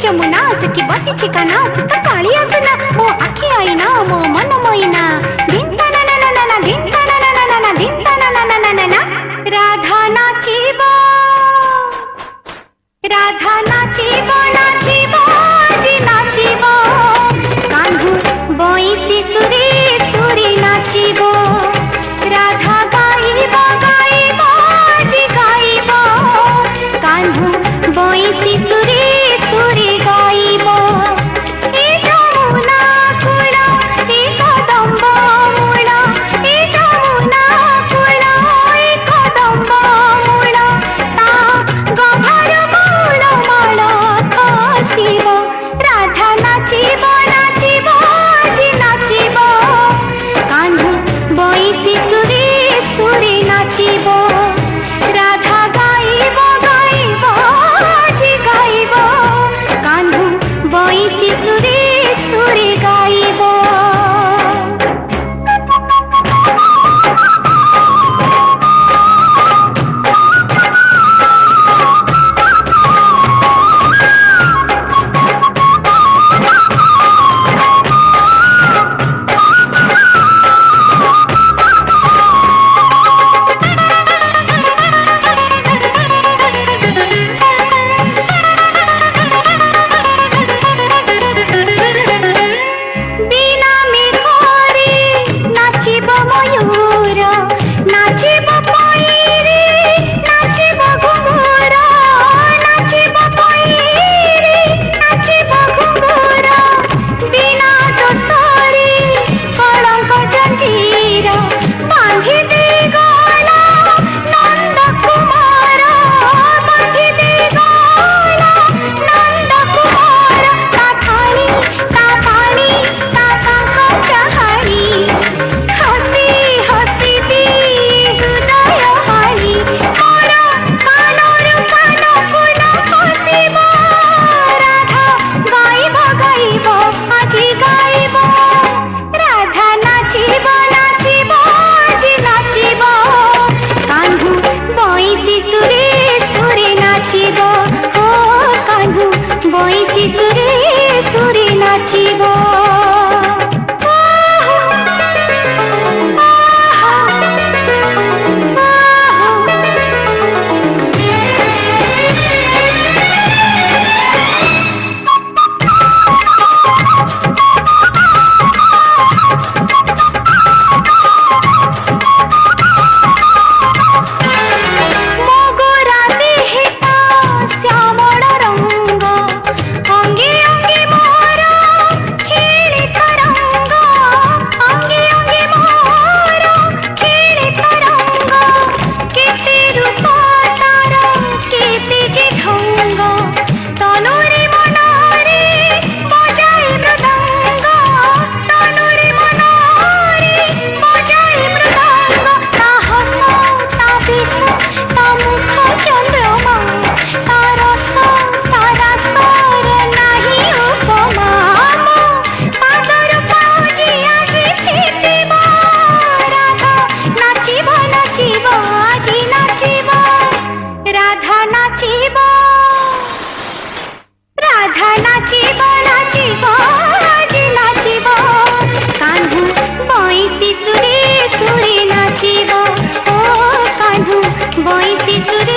जमुना सखी बसी ठिकाना तू तो काली आसना मो आखी आईना मो मन मोइना दिन तना ना ना ना दिन तना ना ना ना दिन तना ना ना ना ना राधा नाचिबो नाचिबो जी नाचिबो कान्हू बइसी सुरी सुरी नाचिबो राधा गाइबो गाइबो जी गाइबो कान्हू बइसी सुरी सुरी गाइबो ए जमुना कूल ए कदम्ब मूल ए जमुना कूल ए कदम्ब मूल ता गभर मूल माल खसिबो राधा नाचिबो नाचिबो जी नाचिबो कान्हू बइसी सुरी सुरी नाचिबो राधा गाइबो गाइबो जी गाइबो कान्हू बइसी सुरी सुरी गाइबो बइसी सुरी सुरी नाचिबो बइसी सुरी